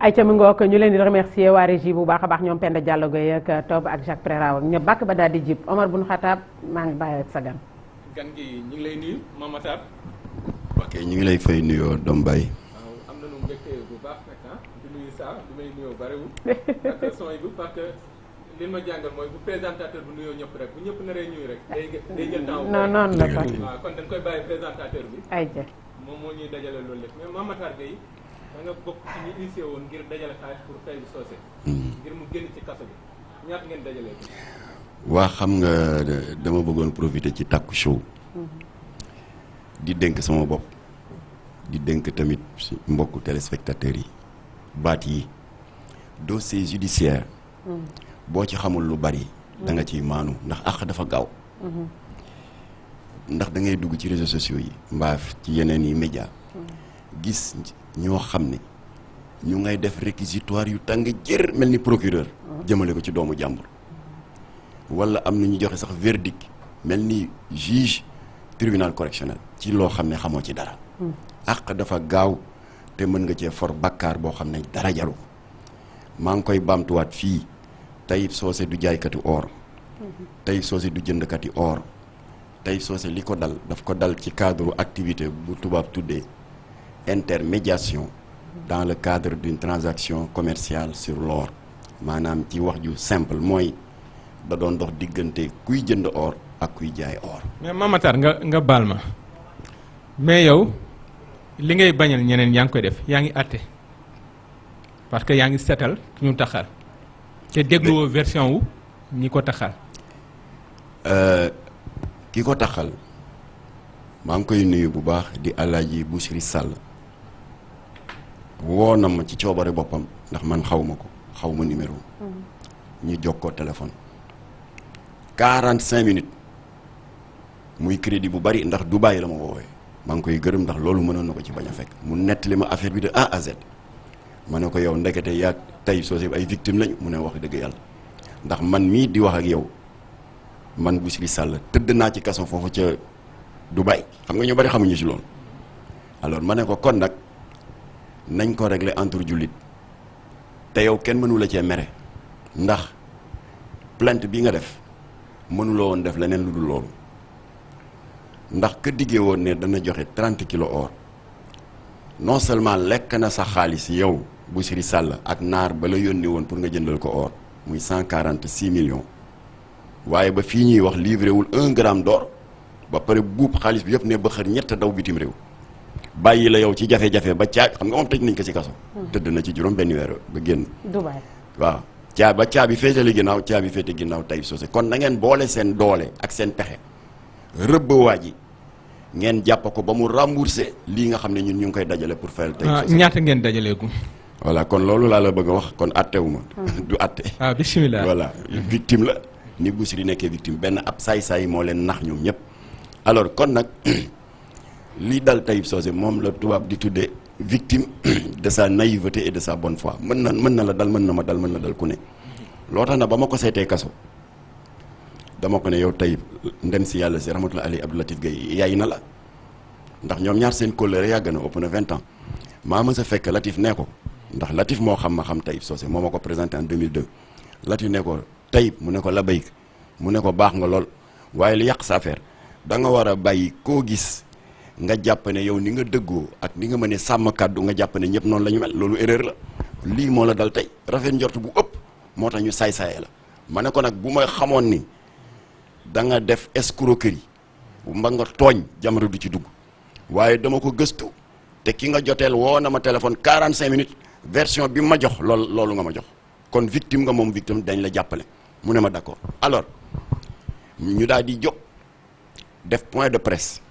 ay ca mi ngoog ñu leen di remercier waa régie bu baax a baax ñoom Penda Diallo Gueye ak Tob ak Jacques Préra ak ñëpp bàkk ba daal di jib Omar Bun Xataab maa ngi bàyyi ak sa gan. gan gi ñu ngi lay nuyu Mame Matar. ok ñu ngi lay fay nuyoo Dom Baye. waaw am nañu mbégte bu baax nag di nuyu saa li may nuyoo bariwul ak son yi bu parce que li ma jàngal mooy bu présentateur bu nuyoo ñëpp rek bu ñëpp naree ñuy rek day jël temps. non noonu la kon waaw kon dañ koy bàyyi présentateur bi. ay ja moom moo ñuy dajale loolu lépp mais Mame Matar Gueye da nga bokk ci ñu initié woon ngir dajale xaalis pour Tahib Socé. ngir mu génn ci kaso bi ñaata ngeen dajalee ko. waa xam nga dama bëggoon profiter ci Taku Show. di dénk sama bopp di dénk tamit mbokku téléspectateurs yi baat yi dossier judiciaire boo ci xamul lu bari da nga ciy maanu ndax àq dafa gaaw ndax da ngay dugg ci réseaux sociaux yi mbaa ci yeneen yi média gis ñoo xam ne ñu ngay def réquisitoire yu tàng jër mel ni procureur jëmale ko ci doomu jàmbur wala am na ñu joxe sax verdict mel ni juge tribunal correctionnel ci loo xam ne xamoo ci dara àq dafa gaaw te mën nga cee for bakkaar boo xam ne dara jaru ko maa ngi koy baamtuwaat fii Tahib Socé du jaaykati or Tahib Socé du jëndkati or Tahib Socé li ko dal daf ko dal ci cadre activité bu tubaab tuddee intermédiation dans le cadre d'une transaction commerciale sur l'or maanaam ci wax ju simple mooy da doon dox diggante kuy jënd or ak kuy jaay or. mais Mame Matar nga baal ma mais yow li ngay bañal ñeneen yaa ngi koy def yaa ngi àtte parce que yaa ngi seetal ñu taxal te dégluwoo version wu ñi ko taxal. ki ko taxal maa ngi koy nuyu bu baax di Alaaji Bouchri Sall woo na ma ci coobare boppam ndax man xaw ma ko xaw ma numéro ñu jokkoo téléphone 45 minutes muy crédit bu bari ndax Dubaï la ma woowee maa ngi koy gërëm ndax loolu mënoon na ko ci bañ a fekk mu nettali ma affaire bi de A à Z ma ne ko yow ndekete yaa Tahib Socé ay victime lañu mu ne wax dëgg yàlla ndax man mii di wax ak yow man Bouchri Sall tëdd naa ci kaso foofu ca Dubaï xam nga ñu bari xamuñu ci loolu alors ma ne ko kon nag nañ ko régler entre jullit te yow kenn mënu la cee mere ndax plainte bi nga def mënuloo woon def leneen lu dul loolu ndax ka diggee woon ne dana joxe 30 kilos or non seulement lekk na sa xaalis yow Bouchri Sall ak naar ba la yónni woon pour nga jëndal ko or muy 146 millions waaye ba fii ñuy wax livré wul 1 gramme d'or ba pare buub xaalis bi yëpp ne ba xër ñett daw bitim réew bàyyi la yow ci jafe-jafe ba caabi xam nga moom tëj nañ ko ci kaso. tëdd na ci juróom benn weer ba génn. Dubaï waaw caabi féetali ginnaaw caabi féete ginnaaw Tahib Socé kon na ngeen boole seen doole ak seen pexe rëbb waa ji ngeen jàpp ko ba mu remboursé lii nga xam ne ñun ñu ngi koy dajale pour fayal Tahib Socé. ñaata ngeen dajaleegu. voilà kon loolu laa la bëgg a wax kon attewuma du atte. bismillah voilà victime la ni Bouchri nekkee victime benn ab saay-saay moo leen nax ñoom ñëpp alors kon nag lii dal Tahib Socé moom la tubaab di tuddee victime de sa naïveté et de sa bonne foi mën na la dal mën na ma dal mën na dal ku ne loo tax na ba ma ko seetee kaso dama ko ne yow Tahib ndem si yàlla si rahmatullahi alayhi Abdou Latif Gueye yaay na la ndax ñoom ñaar seen kóllëre yàgg na ëpp na 20 ans maa mës a fekk Latif nee ko ndax Latif moo xam ma xam Tahib Socé moo ma ko présenté en 2002 Latif ne ko Tahib mu ne ko la béyk mu ne ko baax nga lool waaye li yàq sa affaire da nga war a bàyyi koo gis nga jàpp ne yow ni nga dëggoo ak ni nga mënee sàmm kàddu nga jàpp ne ñëpp noonu la ñu mel loolu erreur la lii moo la dal tey rafet njort bu ëpp moo tax ñu saay-saaye la ma ne ko nag bu ma xamoon ni da nga def escroquerie mba nga tooñ Jamra du ci dugg waaye dama ko gëstu te ki nga joteel woo na ma téléphone 45 minutes version bi ma jox loolu nga ma jox kon victime nga moom victime dañ la jàppale mu ne ma d'accord alors ñu daal di jóg def point de presse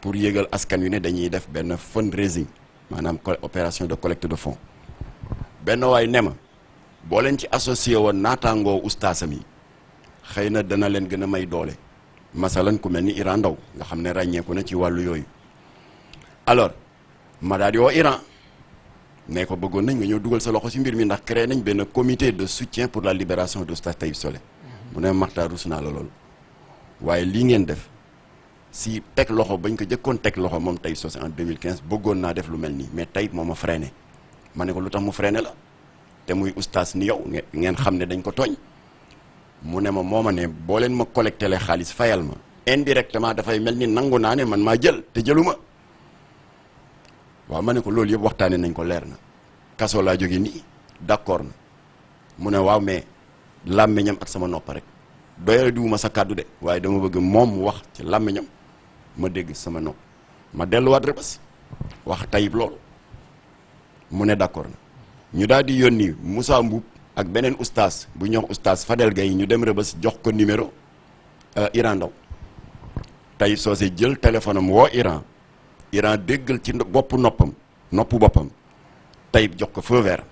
pour yégal askan wi ne dañuy def benn fundraising maanaam opération de collecte de fonds benn waay ne ma boo leen ci associé woon naataangoo ustaasam yi xëy na dana leen gën a may doole masalan ku mel ni Iran Ndaw nga xam ne ràññeeku na ci wàllu yooyu alors ma daal di woo Iran ne ko bëggoon nañ nga ñëw dugal sa loxo ci mbir mi ndax créé nañ benn comité de soutien pour la libération d'Oustaz Tahib Socé mu ne Maxtaar rus naa la loolu waaye lii ngeen def si teg loxo bañ ko jëkkoon teg loxo moom Tahib Socé en 2015 bëggoon naa def lu mel nii mais Tahib moo ma freiné ma ne ko lu tax mu freiné la te muy ustaas ni yow ngeen xam ne dañ ko tooñ mu ne ma moo ma ne boo leen ma collecté le xaalis fayal ma indirectement dafay mel ni nangu naa ne man maa jël te jëluma waaw ma ne ko loolu yëpp waxtaane nañ ko leer na kaso laa jóge nii d'accord na mu ne waaw mais làmmiñam ak sama nopp rek doyal diwuma sa kàddu de waaye dama bëgg moom mu wax ci làmmiñam ma dégg sama nopp ma delluwaat Rebeuss wax Tayib loolu mu ne d'accord na ñu daal di yónni Moussa Mbuub ak beneen ustaas bu ñox ustaas Fadel Gaye ñu dem Rebeuss jox ko numéro Iran Ndaw Tayib Socé jël téléphone am woo Iran déggal ci boppu boppam Tayib jox ko feu vert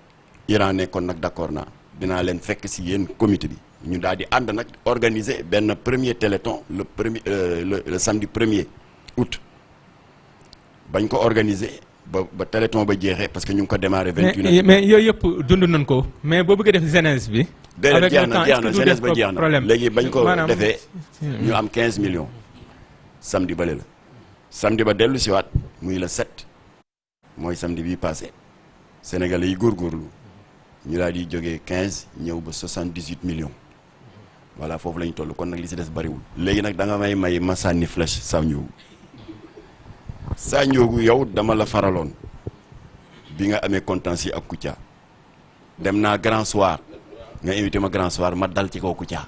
Iran ne kon nag d'accord naa dinaa leen fekk si yéen comité bi ñu daal di ànd nag organiser benn premier téléthon le samedi 1er août bañ ko organiser ba téléthon ba jeexee parce que ñu ngi ko démarré 21h. mais yooyu yëpp dund nañ ko mais boo bëggee def jeunesse bi. déedéet jeex na jeunesse ba jeex na léegi bañ ko defee ñu am 15 millions samedi bale la samedi ba dellu siwaat muy le 7 mooy samedi bii passé sénégalais yi góorgóorlu ñu daal di jógee 15 ñëw ba 78 millions voilà foofu la ñu toll kon nag li si des bariwul. léegi nag da nga may ma sànni flèche Sa Ndiogou yow dama la faraloon bi nga amee contentieux ak Kouthia dem naa grand soir nga invité ma grand soir ma dal ci kaw Kouthia.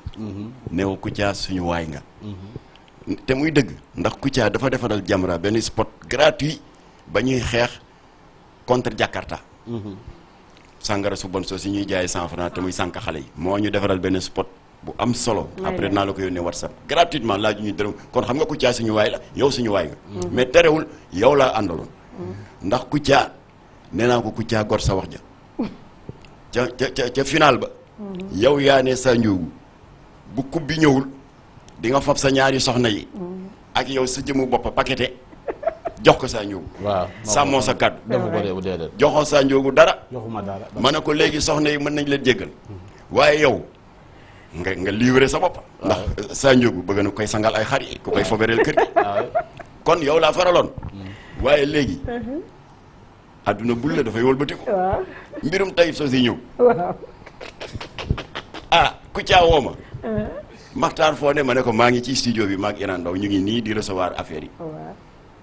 néew Kouthia suñu waay nga. te muy dëgg ndax Kouthia dafa defaral Jamra benn spot gratuit ba ñuy xeex contre Jakarta. sàngara su bon soo si ñuy jaay 100 francs te muy sànq xale yi. moo ñu defaral benn spot bu am solo. après naa la ko yónnee WhatsApp gratuitement laaj ñu dërëm kon xam nga Kouthia suñu waay la yow suñu waay nga. mais terewul yow laa àndaloon. ndax Kouthia nee naa ko Kouthia gor sa wax ja. ca final ba. yow yaa ne Sa Ndiogou bu coupe bi ñëwul di nga fab sa ñaari soxna yi. ak yow sa jëmu bopp paqueté jox ko Sa Ndiogou. waaw sàmmoo sa kàddu. joxoo Sa Ndiogou dara. joxuma dara ma ne ko léegi soxna yi mën nañ la jéggal waaye yow. nga livré sa bopp. ndax Sa Ndiogou bëgg na koy sangal ay xar yi ku koy fobereel kër gi. kon yow laa faraloon. waaye léegi. adduna bul la dafay wëlbatiku. mbirum Tayib Socé ñëw. Kouthia woo ma. Maxtaar foo ne ma ne ko maa ngi ci studio bi maag Iran Ndaw ñu ngi nii di recevoir affaire yi.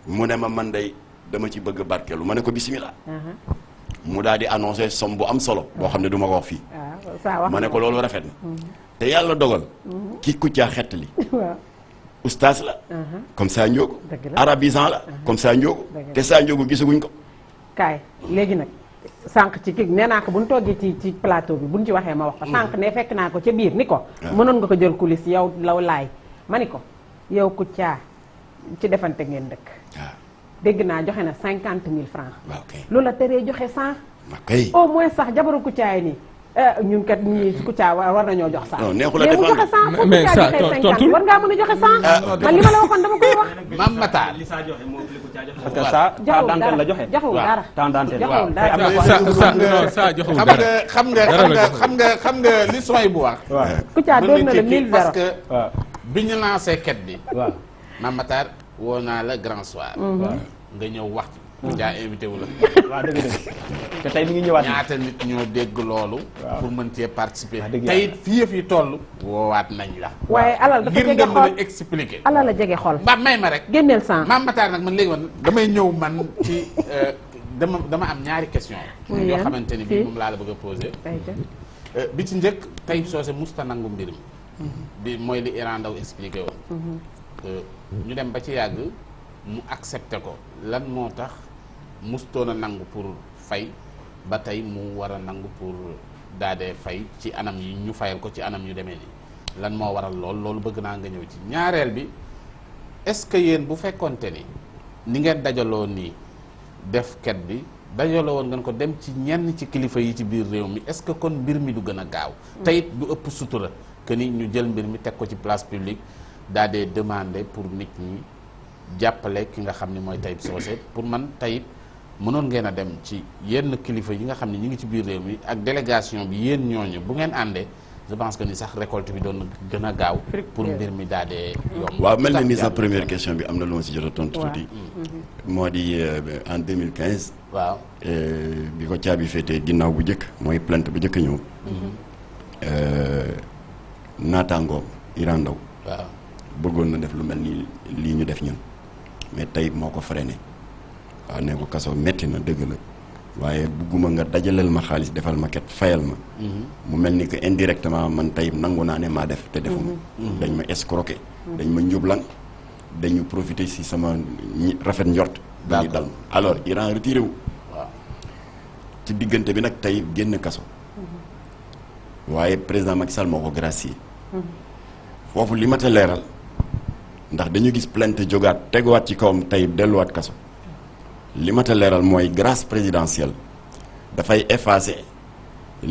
mu ne ma man day dama ci bëgg barkeelu ma ne ko bisimilah. mu daal di annoncé somme bu am solo. boo xam ne du ma ko wax fii. ma ne ko loolu rafet na. te yàlla dogal. kii Kouthia xettali. ustaas la. comme Sa Ndiogou. arabisant la. comme Sa Ndiogou. te Sa Ndiogou gisaguñ ko. kaay léegi nag sànq ci kii nee naa ko bu ñu toggee ci plateau bi bu ñu ci waxee ma wax ko. sànq ne fekk naa ko ca biir ni ko. mënoon nga ko jël coulisse yow law laay ma ni ko yow Kouthia ci defante ngeen dëkk. dégg naa joxe na 50 000 francs. loolu la teree joxe 100. au moins sax jabaru Kouthia yi nii. ñun kat ñii Kouthia war nañoo jox 100. non neexul a defal mais ça tontu war ngaa mën a joxe 100. man li ma la waxoon dama koy wax. Mam Matar. parce que ça temps d'antenne la joxe. joxewul dara temps d'antenne joxewul dara. ça joxewul dara. xam nga li sooy bu wax. Kouthia doon na la 1000 parce que bi ñu lancé quête bi. waaw Mam Matar woo naa la grand soir. nga ñëw wax ci. Kouthia invité wu la. waaw dëgg te tey mi ngi ñëwaat. ñaata nit ñoo dégg loolu. pour mën cee participer. dëgg tey it fii yëf yi toll. woowaat nañ la. waaye alal dafa jege ngir nga xol mën a expliquer. alal la jege xol. ba may ma rek. génneel 100. Mam Matar nag man léegi man damay ñëw man ci dama am ñaari question yoo xamante ni bii moom laa la bëgg a poser. bi ci njëkk Tayib Socé musta nangu mbir mi. bi mooy li Iran Ndaw expliqué woon. ñu dem ba ci yàgg mu accepté ko lan moo tax mustoon a nangu pour fay ba tey mu war a nangu pour daadee fay ci anam yi ñu fayal ko ci anam yu demee nii lan moo waral loolu bëgg naa nga ñëw ci ñaareel bi est-ce que yéen bu fekkonte ni ngeen dajaloo nii def ket bi dajaloo woon ngeen ko dem ci ñenn ci kilifa yi ci biir réew mi est-ce que kon mbir mi du gën a gaaw te it du ëpp sutura que ni ñu jël mbir mi teg ko ci place publique daadee demander pour nit ñi jàppale ki nga xam ni mooy Tayib Socé pour man Tayib mënoon ngeen a dem ci yenn kilifa yi nga xam ne ñi ngi ci biir réew mi ak délégation bi yéen ñooñu bu ngeen àndee je pense que ni sax récolte bi doon gën a gaaw pour mbir mi daal di yomb. waaw mel na ni sa première question bi am na lu ma si jot a tontu tuuti. moo di en 2015. waaw bi ko caabi féetee ginnaaw bu njëkk mooy plainte bu njëkk a ñëw. naataangoom Iran Ndao waaw bëggoon na def lu mel ni lii ñu def ñun mais Taïb moo ko freiné waaw ne ko kaso metti na dëgg la waaye bugguma nga dajaleel ma xaalis defal ma ket fayal ma. mu mel ni que indirectement man Taïb nangu naa ne maa def te defuma. dañ ma escroqué. dañ ma njublang dañu profité si sama rafet njort. dañu dal ma alors Iran retiré wu. waaw ci diggante bi nag Taïb génn kaso. waaye président Macky Sall moo ko gracier. foofu li ma ta leeral ndax dañu gis plainte jógaat teguwaat ci kawam Taïb delluwaat kaso. li ma ta leeral mooy grâce présidentielle dafay effacer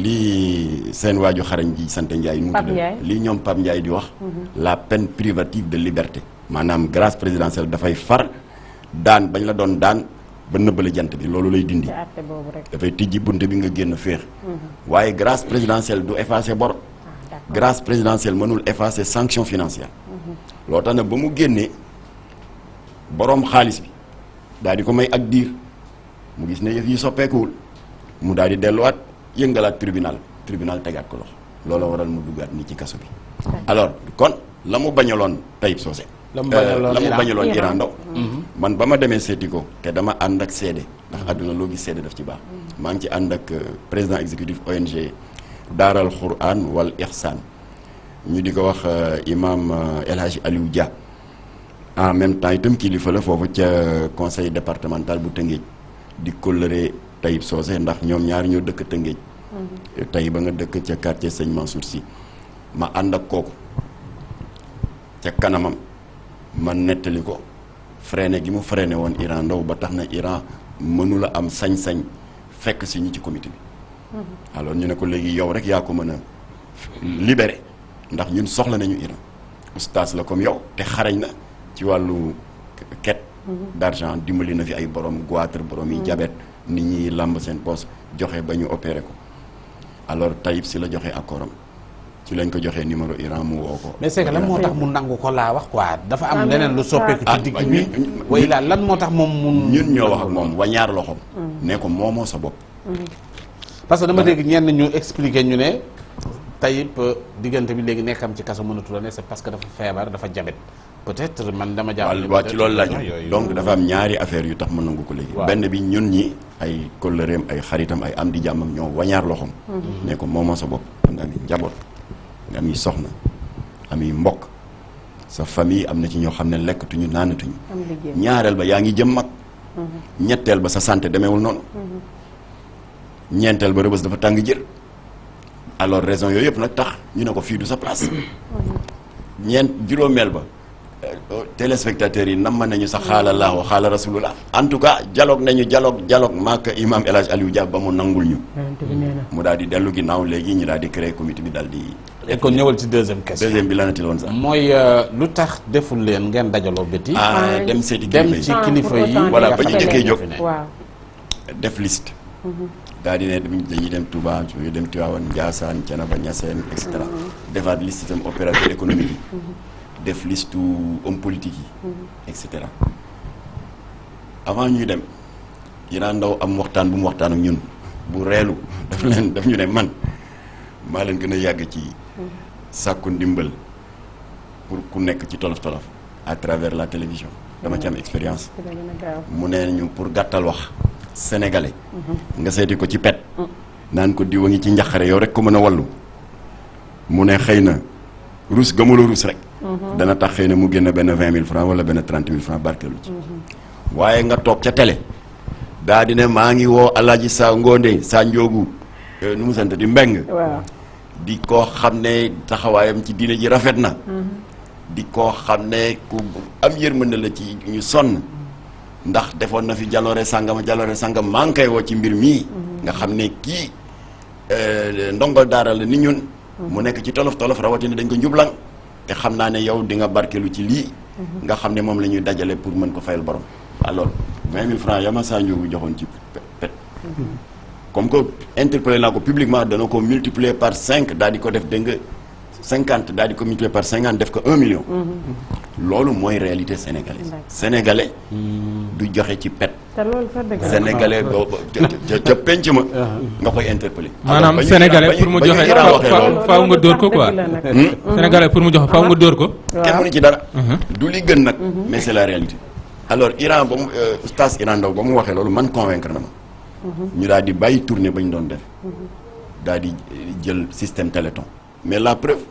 lii seen waaju xarañ ji sant Ndiaye mu tudd lii ñoom Pape Ndiaye di wax la peine privative de liberté maanaam grâce présidentielle dafay far daan bañ la doon daan ba nëbbale jant bi loolu lay dindi dafay tijji bunt bi nga génn féex waaye grâce présidentielle du effacer bor grâce présidentielle mënul effacer sanction financière loo tax na ba mu génnee boroom xaalis bi daal di ko may ak diir mu gis ne yëf yi soppeekuwul mu daal di delluwaat yëngalaat tribunal tegaat ko loxo loolu waral mu duggaat ni ci kaso bi. alors kon la mu bañaloon Taïb Socé. la mu bañaloon Iran Ndao man ba ma demee seeti ko te dama ànd ak seede ndax àdduna loo gis seede daf ci baax. maa ngi ci ànd ak président exécutif ONG Daaral Quran wal Ihsan ñu di ko wax imam El Hadji Aliou Dia. en même temps itam kilifa la foofu ca conseil départemental bu Tëngéej di kóllëre Taïb Socé ndax ñoom ñaar ñoo dëkk Tëngéej. Taïb ba nga dëkk ca quartier Sëñ Mansour Sy ma ànd ak kooku ca kanamam ma nettali ko freiné gi mu freiné woon Iran Ndao ba tax na Iran mënula am sañ-sañ fekk si ñi ci comité bi. alors ñu ne ko léegi yow rek yaa ko mën a libéré ndax ñun soxla nañu Iran oustaz la comme yow te xarañ na. ci wàllu quête d'argent dimbali na fi ay borom goitre borom yi diabète nit ñi làmb seen poste joxe ba ñu opéré ko alors Taïb si la joxe accord am ci lañ ko joxee numéro Iran mu woo ko. mais c'est que lan moo tax mu nangu ko laa wax quoi dafa am leneen lu soppeeku ci digg bi way laa lan moo tax moom mun ñun ñoo wax ak moom wañaar loxoom ne ko moomoo sa bopp parce que dama dégg ñenn ñu expliquer ñu ne Taïb diggante bi léegi nekkam ci kaso mënatu la ne c'est parce que dafa feebar dafa diabète peut-être man dama jàpp waaw ci loolu laaj donc dafa am ñaari affaire yu tax mën nangu ko léegi benn bi ñun ñi ay kóllëreem ay xaritam ay am di jàmmam ñoo wañaar loxoom ne ko moomoo sa bopp nga am njaboot nga am soxna am mbokk sa famille am na ci ñoo xam ne lekkatuñu naanatuñu ñaareel ba yaa ngi jëm mag ñetteel ba sa santé demeewul noonu ñeenteel ba rëbës dafa tàng jër alors raison yooyu yëpp nag tax ñu ne ko fii du sa place juróomeel ba téléspectateurs yi nam nañu sax xaala laahu xaala rasulullah en tout cas dialogue nañu dialogue maak imam El Hadji Aliou Dia ba mu nangul ñu mu daal di dellu ginnaaw léegi ñu daal di créer comité bi daal di kon ñëwal ci deuxième question deuxième bi lanati loon sax mooy lu tax deful leen ngeen dajaloo bëti dem seeti dem ci kilifa yi voilà ba ñu njëkkee jóg waaw def liste daal di ne dañuy dem Touba dañuy dem Tivaouane Ndiassane Thiénaba Niassène et cetera defaat liste itam opérateur économique yi def liste homme politique yi et cetera avant ñuy dem Iran Ndao am waxtaan bu mu waxtaan ak ñun bu reelu daf ñu ne man maa leen gën a yàgg ci sàkku ndimbal pour ku nekk ci tolof-tolof à travers la télévision dama ci am expérience mu ne ñu pour gàttal wax sénégalais nga seeti ko ci pet naan ko diwa ngi ci njaxare yow rek ko mën a wallu mu ne xëy na rus gëmula rus rek dana tax xëy na mu génn benn 20 000 francs wala benn 30 000 francs barkeelu ci waaye nga toog ca télé daa di ne maa ngi woo Alaaji Sa Ngoonde Sa Njoogu nu mu sant di mbeng di koo xam ne taxawaayam ci diine ji rafet na di koo xam ne ku am yërmande la ci ñu sonn ndax defoon na fi jaloore sàngam maa ngi koy woo ci mbir mii nga xam ne kii ndongol daara la ni ñun mu nekk ci tolof rawatina dañ ko njublang te xam naa ne yow di nga barkelu ci lii nga xam ne moom la ñuy dajale pour mën ko fayal borom waaw loolu 20 000 francs yama Sa Ndiogou joxoon ci pet comme que interpellé naa ko publiquement dana ko multiplier par 5 daal di ko def dégg nga 50 daal di ko multiplier par 50 def ko 1 million. loolu mooy réalité sénégalaise. sénégalais du joxe ci pet. te loolu sax dëgg la. sénégalais boobu ca penc ma. nga koy interpellé. maanaam sénégalais pour mu joxe faaw nga dóor ko quoi. sénégalais pour mu joxe faaw nga dóor ko. kenn mënu ci dara. du li gën nag. mais c'est la réalité. alors Iran ba mu Oustaz Iran Ndao ba mu waxee loolu man convaincre na ma. ñu daal di bàyyi tournée ba ñu doon def. daal di jël système téléthon. mais la preuve.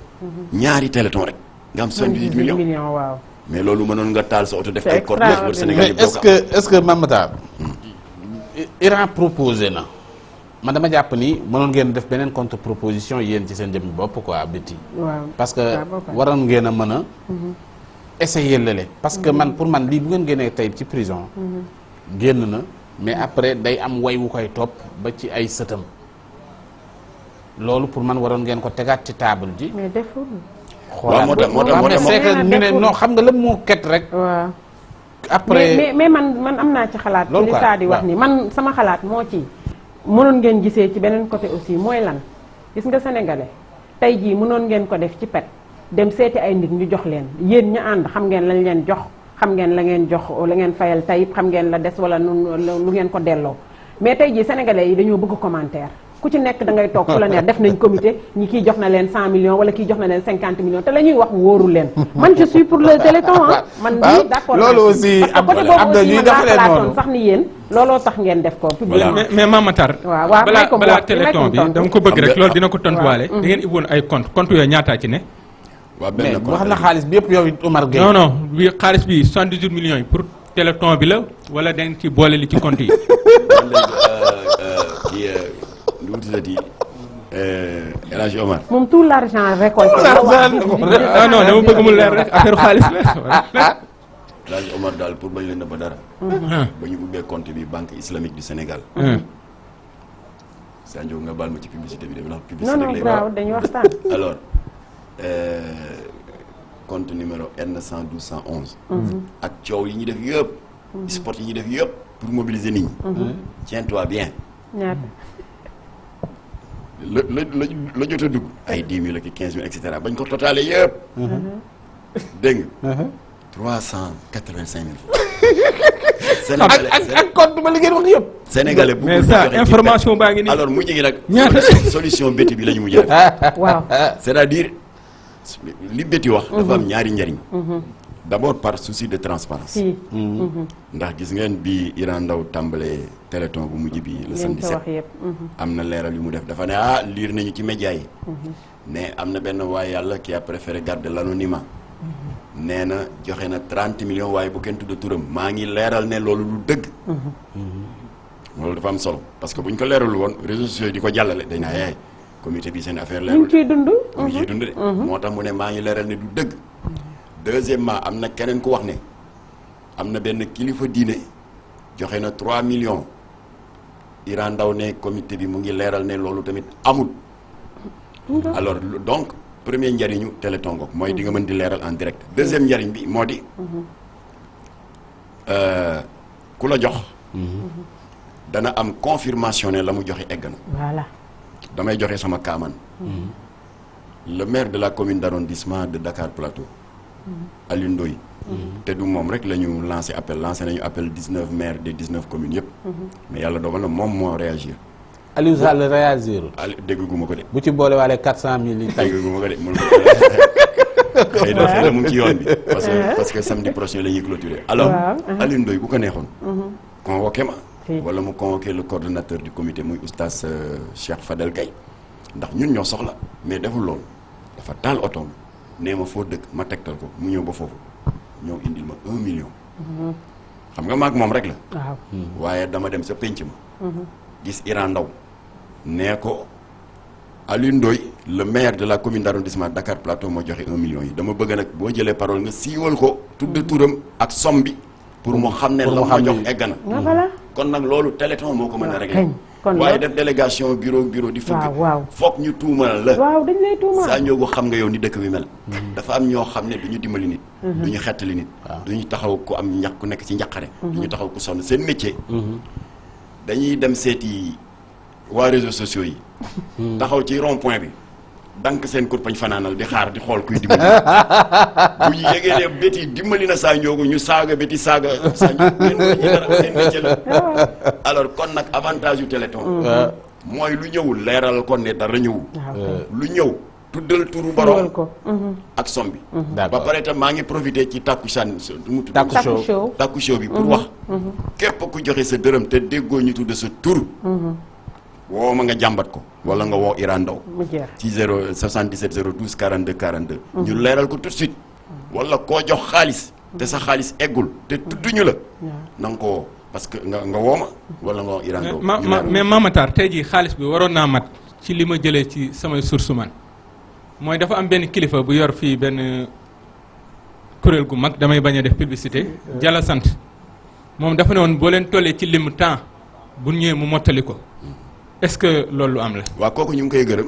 ñaari téléthon rek. nga am 78 millions waaw. mais loolu mënoon nga taal sa oto def ay cortège pour Sénégal mais est-ce que Mame Matar Iran proposé na man dama jàpp ni mënoon ngeen def beneen contre proposition yéen ci seen jëmmi bopp quoi biti waaw parce que waroon ngeen a mën a essayer lële parce que man pour man lii bu ngeen génnee tey ci prison génn na mais après day am way wu koy topp ba ci ay sëtam loolu pour man waroon ngeen ko tegaat ci table ji mais deful. waaw moo tax c'est que ñu ne non xam nga lépp moo ket rek. waaw après mais man am naa ci xalaat. loolu li quoi saa di wax ni man sama xalaat moo ci mënoon ngeen gisee ci beneen côté aussi mooy lan gis nga sénégalais tey jii mënoon ngeen ko def ci pet dem seeti ay nit ñu jox leen yéen ñu ànd xam ngeen lañ leen jox xam ngeen la ngeen jox la ngeen fayal tayib xam ngeen la des wala lu ngeen ko delloo mais tey jii sénégalais yi dañoo bëgg commentaire. ku ci nekk da ngay toog fu la neex def nañ comité ñi kii jox na leen 100 millions wala kii jox na leen 50 millions te la ñuy wax wóoru leen man je suis pour le téléthon man nii d'accord loolu aussi am na ñuy doxalee noonu sax ni yéen looloo tax ngeen def ko publiquement mais Mame Matar waaw balaa téléthon bi dama ko bëgg rek loolu dina ko tontuwaale da ngeen ibboon ay compte yooyu ñaataa ci ne waaw mais wax na xaalis bi yëpp yow it Omar Gueye non bi xaalis bi 78 millions yi pour téléthon bi la wala da ngeen ci boole li ci compte yi lu mu tuddati El Hadj Omar. moom tout l'argent récolté. ah non dama bëgg mu leer rek affaire xaalis la. El Hadj Omar daal pour bañ leen ba dara. ba ñu ubbee compte bi banque islamique du Sénégal. Sanjo nga baal ma ci publicité bi dafa publicité non non bravo dañuy waxtaan. alors compte numéro N112 111. ak coow yi ñu def yëpp. sport yi ñu def yëpp pour mobiliser nit ñi. tiens-toi bien. ñaata. la jot a dugg ay 10 000 ak 15 000 et cetera bañ ko totalé yëpp. dégg nga. 385 000. Sénégalais ak compte ba li ngeen wax yëpp. Sénégalais bu mais ça information baa ngi nii. alors mujj gi nag. ñaata solution béti bi la ñu mujj def. waaw. c'est-à-dire li béti wax. dafa am ñaari njariñ. d'abord par souci de transparence. ndax gis ngeen bi Iran Ndao tàmbalee téléthon bu mujj bi le samedi 7 am na leeral yu mu def dafa ne liir nañu ci média yi. ne am na benn waaye yàlla qui a préféré garder l'anonymat. nee na joxe na 30 millions waaye bu kenn tudd turam maa ngi leeral ne loolu lu dëgg. loolu dafa am solo parce que bu ñu ko leeralul woon réseaux sociaux yi di ko jàllale dañ naa yaay comité bi seen affaire leerul. ñu ngi ciy dund. ñu ngi ciy dund de. moo tax mu ne maa ngi leeral ne du dëgg. deuxièmement am na keneen ku wax ne am na benn kilifa diine joxe na 3 millions Iran Ndao ne comité bi mu ngi leeral ne loolu tamit amul. alors donc premier njariñu téléthon ngoog mooy di nga mën di leeral en direct. deuxième njariñ bi moo di ku la jox. dana am confirmation ne la mu joxe egg na. voilà. damay joxe sama kaaman. le maire de la commune d'arrondissement de Dakar Plateau. Alioune Ndoye. te du moom rek la ñu lancé nañu appel 19 maires des 19 communes yëpp. mais yàlla dogal na moom moo réagir. Aliou Sall réagir. dégguma ko de. bu ci boole waale 400 000 yi tey. dégguma ko de xëy na mu ngi ci yoon bi. parce que samedi prochain la ñuy clôturer. alors Alioune Ndoye bu ko neexoon. convoqué ma. wala mu convoqué le coordonnateur du comité muy oustaz Cheikh Fadel Gaye ndax ñun ñoo soxla mais deful loolu dafa taal otoom nee ma foo dëkk ma tegtal ko mu ñëw ba foofu ñëw indil ma 1 million. xam nga maag moom rek la. waaw waaye dama dem sa penc ma. gis Iran Ndao nee ko Alioune Ndoye le maire de la commune d'arrondissement Dakar Plateau moo joxe 1 million yi dama bëgg nag boo jëlee parole nga siiwal ko tudd turam ak somme bi pour mu xam ne la ma jox egg na. voilà. kon nag loolu téléthon moo ko mën a régler. waaye def délégation bureau di fëgg. waaw foog ñu tuumal la. waaw dañ lay tuumal. saa ñoo xam nga yow ni dëkk bi mel. dafa am ñoo xam ne du ñu dimbali nit. du ñu xettali nit. du ñu taxaw ku am ñax ku nekk ci njaqare. du ñu taxaw ku sonn seen métier. dañuy dem seeti waa réseaux sociaux yi taxaw ci rond point bi dank seen kurpañ fanaanal di xaar di xool kuy dimbali bu ñu yégee ne béti dimbali na Sa Ndiogou ñu saaga béti saaga Sa Ndiogou ngeen ko ñi dara seen métier la alors kon nag avantage yu Téléthon mooy lu ñëwul leeral kon ne dara ñëwul lu ñëw tuddal turu borom ak som bi ba pare tam maa ngi profité ci takku show bi pour wax képp ku joxe sa dërëm te déggoo ñu tudd sa tur woo ma nga jàmbat ko wala nga woo Iran Ndaw ci 77 012 42 42 ñu leeral ko tout de suite wala koo jox xaalis te sa xaalis eggul te tudduñu la na nga ko woo parce que nga woo ma wala nga woo Iran Ndaw mais Mamatar tey jii xaalis bi waroon naa mat ci li ma jëlee ci samay source man mooy dafa am benn kilifa bu yor fii benn kuréel gu mag damay bañ a def publicité jala sant moom dafa ne woon boo leen tollee ci lim temps bu ñëwee mu mottali ko est-ce que loolu am la. waaw kooku ñu ngi koy gërëm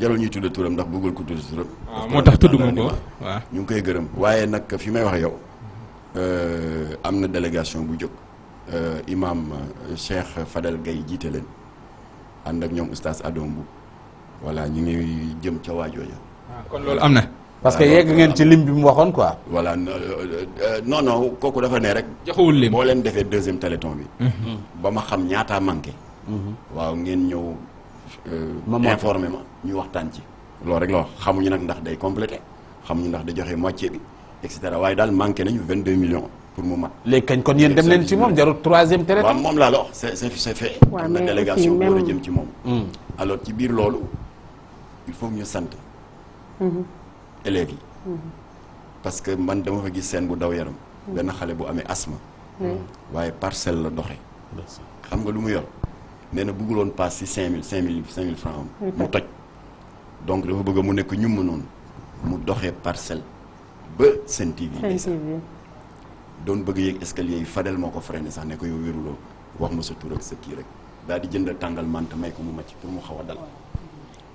jarul ñuy tudd turam ndax bëggul ko tudd turam. waaw moo tax tudd ma ko waaw. ñu ngi koy gërëm waaye nag fi may wax yow am na délégation bu jóg imam Cheikh Fadel Gaye jiite leen ànd ak ñoom oustaz Adom bu voilà ñu ngi jëm ca waajooja. kon loolu am na. parce que yegg ngeen ci lim bi mu waxoon quoi. voilà non kooku dafa ne rek. joxewul lim boo leen defee deuxième téléthon bi. ba ma xam ñaataa manqué. waaw ngeen ñëw informé ma ñu waxtaan ci loolu rek la wax xamuñu nag ndax day complété xamuñu ndax day joxe moitié bi et cetera waaye daal manqué nañu 22 millions pour mu mat. léegi kañ kon yéen dem leen ci moom jarul troisième téléthon. waaw moom laa la wax c'est fait. am na délégation bu war a jëm ci moom. alors ci biir loolu il faut ñu sant élèves yi. parce que man dama fa gis seen bu daw yaram. benn xale bu amee asthme. waaye parcelle la doxe xam nga lu mu yor. nee na bëgguloon paas si 5000 francs am mu toj donc dafa bëgg mu nekk ñu mënoon mu doxee parcelle ba Sen TV doon bëgg yéeg escalier yi Fadel moo ko freiné sax ne ko yow wéruloo wax ma sa tur ak sa kii rek daal di jënd tàngal manta may ko mu macc pour mu xaw a dal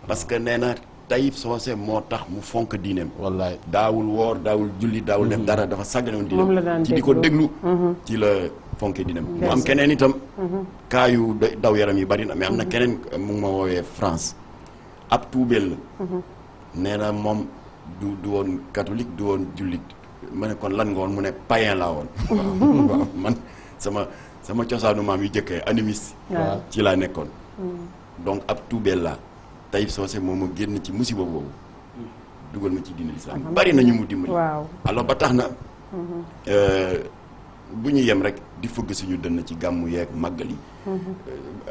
parce que nee na Taïb Socé moo tax mu fonk diineem wallaay daawul woor daawul julli daawul def dara dafa sàgganoon diineem ci di ko déglu ci la fonke dinam mu am keneen itam cas yu daw yaram yi bari na mais am na keneen mu ngi ma woowee France ab tuubeel la nee na moom du woon catholique du woon jullit ma ne kon lan nga woon mu ne païen laa woon waaw man sama cosaanu maam yu jëkkee animiste ci laa nekkoon donc ab tuubeel laa Taïb Socé moom ma génn ci musiba boobu dugal ma ci diine l'islam bari na ñu mu dimbali alors ba tax na bu ñu yem rek di fëgg suñu dënn ci gàmmu yeeg màggal yi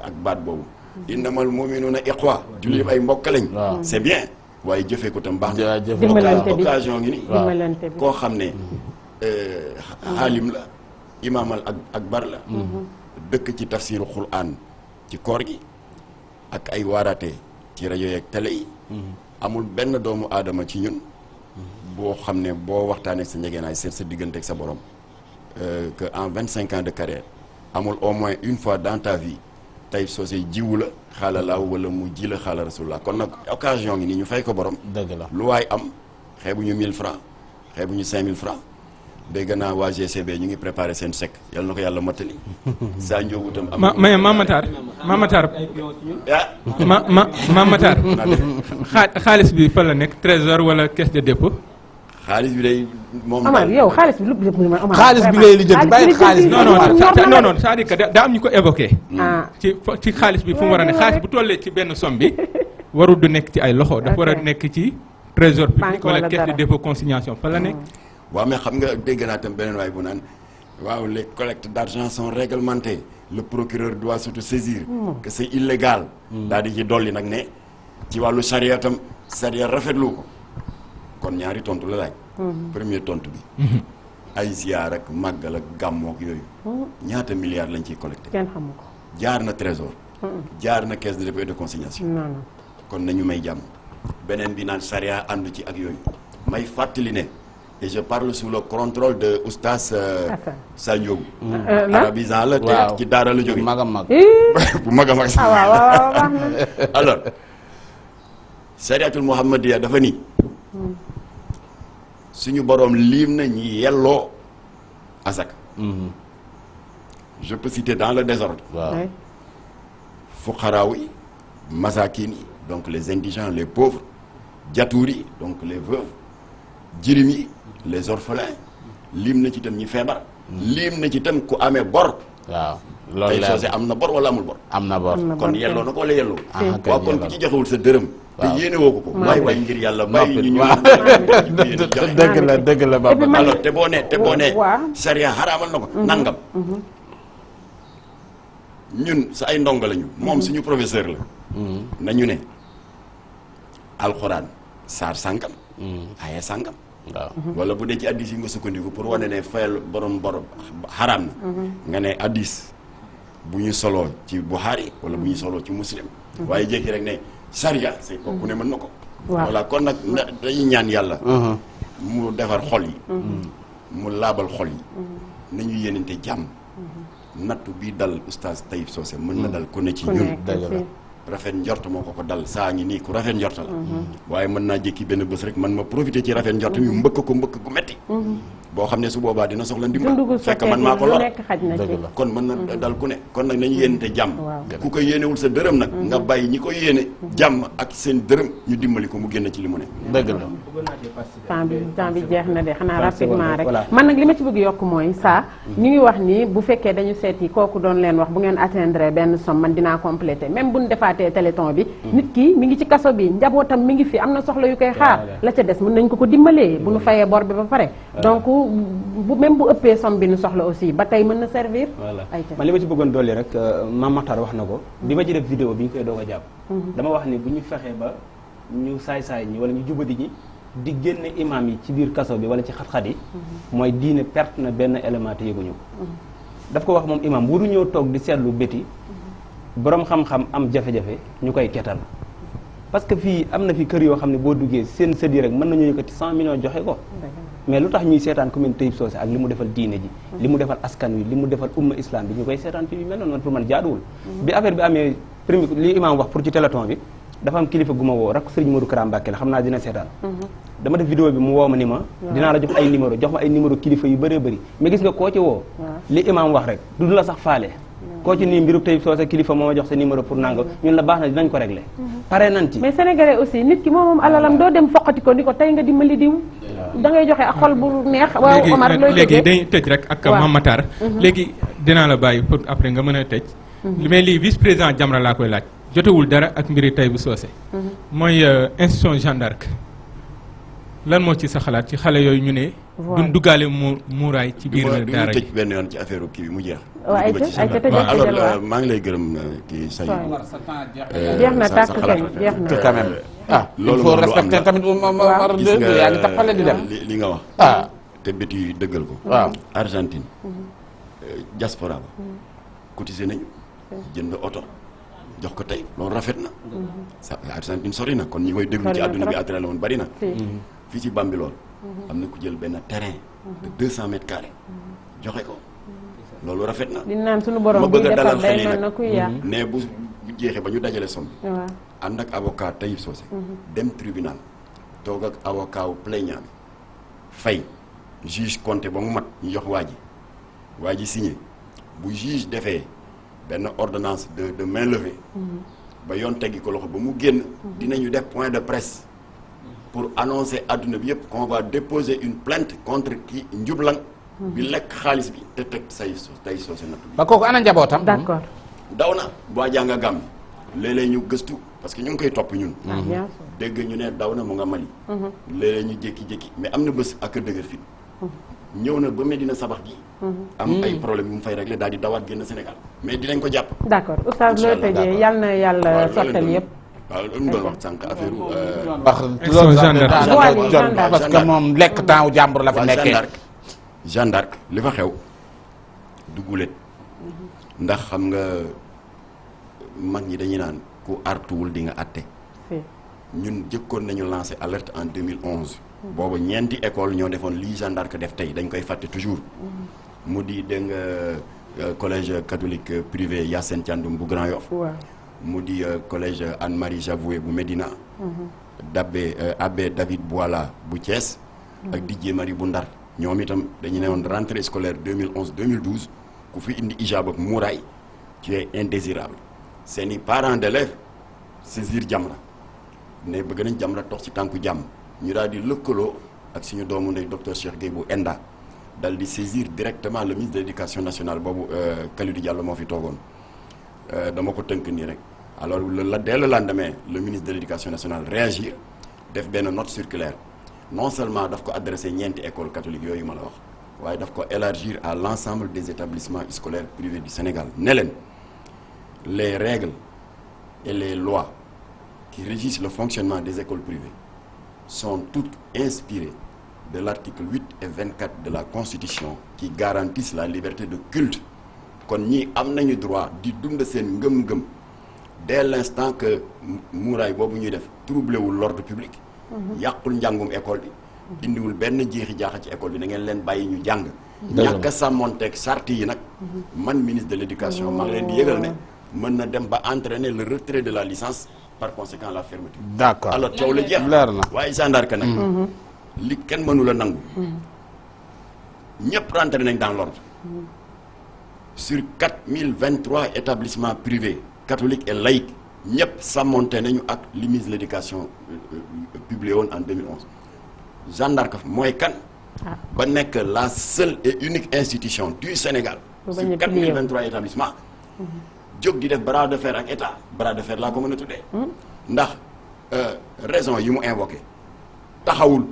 ak baat boobu innamal mu'minuuna ixwa jullit ay mbokk lañ c'est bien waaye jëfee ko tam baax na occasion ngi ni koo xam ne xaalim la imaamal ak bar la dëkk ci tafsiru Qur'an ci koor gi ak ay waaraate ci rajo yeeg télé yi amul benn doomu aadama ci ñun boo xam ne boo waxtaanee sa njegeenaay seet sa diggante ak sa borom que en 25 ans de carrière amul au moins une fois dans ta vie Taïb Socé jiwu la xaala laaw wala mu ji la xaala rasulullah kon nag occasion ngi nii ñu fay ko borom. dëgg la lu waay am xeebuñu 1000 francs xeebuñu 5000 francs dégg naa waa GCB ñu ngi préparé seen sec yal na ko yàlla mottali. Sa Ndiogou tam am. mais Mamatar Mamatar xaalis bi fa la nekk trésor wala caisse de dépôt. xaalis bi day moom. Omar yow xaalis bi lu Omar xaalis bi ngay lijjanti bàyyi xaalis bi. non c'est-à-dire que daa am ñu ko évoqué. ci xaalis bi fu mu war a ne xaalis bu tollee ci benn somme bi warul du nekk ci ay loxo dafa war a nekk ci trésor public wala caisse de dépôt consignation fa la nekk. waaw mais xam nga dégg naa tam beneen waay bu naan waaw les collectes d'argent sont réglementées le procureur doit s'autosaisir que c'est illégal. daal di ci dolli nag ne ci wàllu charia tam charia rafetlu ko. kon ñaari tontu la laaj. premier tontu bi. ay ziar ak màggal ak gàmmook yooyu. ñaata milliards lañ ciy collecté. kenn xamu ko. jaar na trésor. jaar na caisse de dépôt et de consignation. non. kon nañu may jàmm. beneen bi naan charia àndu ci ak yooyu. may fàttali ne. et je parle sous le contrôle de oustaz Sa Ndiogou. arabisant la te ci daara la jóge. bu mag a mag. bu mag a mag. waaw. alors chariatul muhammadiya dafa nii. suñu boroom liim na ñi yelloo asaka. je peux citer dans le désordre. waaw fuqaraaw yi masakin yi donc les indigents les pauvres jatuur yi donc les veuves jirim yi les orphelins lim na ci itam ñi feebar lim na ci itam ku amee bor waaw loolu Taïb Socé am na bor wala amul bor am na bor kon yelloo na ko wala yelloo kay waaw kon ku ci joxewul sa dërëm te yéene woo ko ko waay ngir yàlla bàyyi ñu dëgg la Baba alors te boo nee sariya xaraamal na ko nangam ñun sa ay ndongo lañu moom suñu professeur la nañu ne alxuraan saar sàngam aya sàngam waaw wala bu dee ci addis yi nga sukkandiku pour wane ne fayal borom xaraam na nga ne addis bu ñu soloo ci Bukhari wala bu ñu soloo ci Muslim waaye jékki rek ne sariya c'est ku ne mën na ko voilà kon nag dañuy ñaan yàlla mu defar xol yi mu laabal xol yi nañu yéenante jàmm nattu bii dal oustaz Taïb Socé mën na dal ku ne ci ñun rafet njort moo ko dal saa ngi nii ku rafet njort la waaye mën naa jékki benn bés rek man ma profité ci rafet njort mi mbëkk gu metti boo xam ne su boobaa dina soxla ndimbal fekk man maa ko lor kon mën na dal ku ne kon nag nañu yéenante jàmm ku ko yéenewul sa dërëm nag nga bàyyi ñi ko yéene jàmm ak seen dërëm ñu dimbali ko mu génn ci li mu ne dëgg la temps bi jeex na de xanaa rapidement rek man nag li ma ci bëgg yokk mooy ça ñu ngi wax ni bu fekkee dañu seet yi kooku doon leen wax bu ngeen atteindre benn somme man dinaa complété même buñ defaatee téléthon bi nit ki mi ngi ci kaso bi njabootam mi ngi fi am na soxla yu koy xaar la ca des mën nañ ko dimbalee bu ñu fayee bor bi ba pare donc bu même bu ëppee somme bi ñu soxla aussi ba tey mën na servir man li ma ci bëggoon dolli rek Mame Makhtar wax na ko bi ma ci def vidéo bi ñu koy doog a jàpp dama wax ni bu ñu fexee ba ñu saay-saay ñi wala ñu jubadi ñi di génne imam yi ci biir kaso bi wala ci xat-xat yi mooy diine perte na benn élément te yëguñu ko daf ko wax moom imam waruñoo toog di seetlu béti borom xam-xam am jafe-jafe ñu koy ketal parce que fii am na fi kër yoo xam ne boo duggee seen sët yi rek mën nañu yëkkati 100 millions joxe ko mais lu tax ñuy seetaan commune Taïb Socé ak li mu defal diine ji li mu defal askan wi li mu defal umma islam bi ñu koy seetaan fii yu mel noonu man pour man jaaduwul bi affaire bi amee premier li imam wax pour ci téléthon bi dafa am kilifa gu ma woo rak Serigne Modou Kara Mbacké la xam naa dina seetaan dama def vidéo bi mu woo ma ni ma dinaa la jox ay numéro jox ma ay numéro kilifa yu bëree bëri mais gis nga koo ci woo li imam wax rek du la sax faale koo ci nii mbiru Taïb Socé kilifa moo ma jox sa numéro pour nanga ñun la baax na dinañ ko régler pare nañ ci mais sénégalais aussi nit ki moom alalam doo dem foqati ko ni ko tey nga dimbali diw da ngay joxe ak xol bu neex waaw Omar looy léegi dañuy tëj rek ak Mame Makhtar léegi dinaa la bàyyi pour après nga mën a tëj mais lii vice président Jamra laa koy laaj jotewul dara ak mbiri Taïb Socé mooy institution Jeanne d'Arc lan moo ci sa xalaat ci xale yooyu ñu ne duñ duggaale muuraay ci biir daara tëj benn yoon ci affaire kii bi mu jeex alors maa ngi lay gërëm kii say jeex na tàkk kañ jeex na quand même loolu il faut respecter tamit Omar yaa ngi taxale di dem li nga wax te bét yi dëggal ko waaw Argentine diaspora ba cotisé nañu jënd oto jox ko tey loolu rafet na sa Argentine sori na kon ñi koy déglu ci àdduna bi àddina la woon bari na fii ci Bambilor am na ku jël benn terrain de 200 mètres carrés joxe ko loolu rafet na di naan suñu borom ma bëgg a dalal xel day yi mel na kuy yàq ne bu jeexee ba ñu dajale somme ànd ak avocat Taïb Socé dem tribunal toog ak avocat wu plaignant bi fay juge compté ba mu mat ñu jox waa ji signé bu juge defee benn ordonnance de main levée ba yoon teggi ko loxo ba mu génn dinañu def point de presse pour annoncer adduna bi yëpp qu'on va déposer une plainte contre kii njublang bi lekk xaalis bi te teg Taïb Socé nattu bi ba kooku ana njabootam d'accord daw na boo jànga gàmm léeg-léeg ñu gëstu parce que ñu ngi koy topp ñun dégg ñu ne daw na mu nga Mali léeg-léeg ñu jékki-jékki mais am na bés ak dëgër fit ñëw na ba Medina Sabax gi am ay problème yu mu fay réglé daal di dawaat génn Sénégal mais dinañ ko jàpp d'accord oustaz looy tëjee yal na yàlla sottal yëpp waaw lu mu doon wax sànq affaire wax parce que moom lekk temps wu jàmbur la fa nekkee Jeanne d'Arc li fa xew du gulet ndax xam nga mag ñi dañuy naan ku artuwul di nga atte ñun jëkkoon nañu lancé alerte en 2011 boobu ñeenti école ñoo defoon lii Jeanne d'Arc def tey dañ koy fàtte toujours mu di dégg nga collège catholique privé Yacine Thiandoum bu Grand Yoff mu di collège Anne-Marie Javoué bu Médina abbé David Boila bu Thiès ak Didier Marie bu Ndar ñoom itam dañu ne woon rentrée scolaire 2011 2012 ku fi indi hijab ak muuraay tu es indésirable seeni parents d'élèves saisir Jamra ne bëgg nañ Jamra toog ci tànku jàmm ñu daal di lëkkaloo ak suñu doomu ndey docteur Cheikh Gueye bu ENDA dal di saisir directement le ministre de l'éducation nationale boobu Kalidou Diallo moo fi toogoon dama ko tënk nii rek alors dès le lendemain le ministre de l'éducation nationale réagir def benn note circulaire non seulement daf ko adressé ñeenti école catholique yooyu ma la wax waaye daf ko élargir à l'ensemble des établissements scolaires privés du Sénégal ne leen les règles et les lois qui régissent le fonctionnement des écoles privées sont toutes inspirées de l'article 8 et 24 de la Constitution qui garantissent la liberté de culte kon ñii am nañu droit di dund seen ngëm-ngëm dès l'instant que muuraay boobu ñuy def troublé wul l'ordre public yàqul njàngum école bi indiwul benn jeexi jaaxa ci école bi da ngeen leen bàyyi ñu jàng ñàkk a sàmmonteeg charte yi nag man ministre de l'éducation maa ngi leen di yëgal ne mën na dem ba entraîner le retrait de la licence par conséquent la fermeture. D'accord alors coow la jeex leer na waaye gendarme nag li kenn mënu la nangu ñëpp rentré nañ dans l'ordre sur 4023 établissements privés catholiques et laïcs ñëpp sàmmonte nañu ak li ministre de l'éducation publié woon en 2011 gendarme mooy kan ba nekk la seule et unique institution du Sénégal sur 4023 établissements jóg di def bras de fer ak état bras de fer laa ko mën a tuddee ndax raison yi mu invoqué taxawul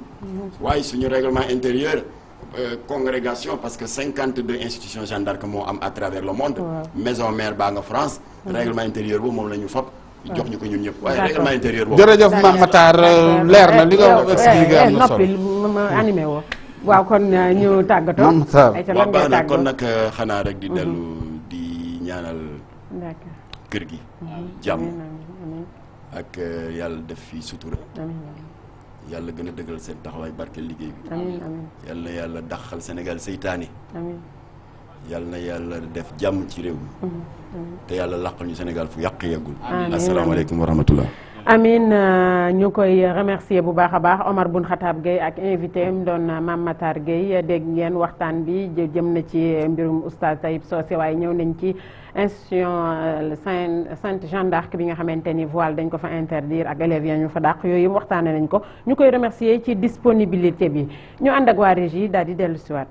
waaye suñu règlement intérieur congrégation parce que 52 institutions gendarmes moo am à travers le monde maison mère baa nga France règlement intérieur boobu moom la ñu fab jox ñu ko ñun ñëpp waaye règlement intérieur boobu jërëjëf Mame Matar leer na li nga expliqué am na solo noppi ma animé woo waaw kon ñu tàggatoo Mame Matar waaw baax na kon nag xanaa rek di dellu di ñaanal kër gi jàmm ak yàlla def fi sutura yàlla gën a dëggal seen taxawaay barkeel liggéey bi yàlla na yàlla daxal Sénégal seytaane yàlla na yàlla def jàmm ci réew mi te yàlla làqal ñu Sénégal fu yàq yeggul asalaamaaleykum wa rahmatullah amin ñu koy remercier bu baax a baax Omar Boun Khatab Gueye ak invité am doon Mame Matar Gueye dégg ngeen waxtaan bi jëm na ci mbirum oustaz Taib Socé waaye ñëw nañ ci institution Sainte Jeanne d'Arc bi nga xamante ni voile dañ ko fa interdire ak élèves ya ñu fa dàq yooyu yëpp waxtaane nañ ko ñu koy remercier ci disponibilité bi ñu ànd ak waa régie daal di dellu siwaat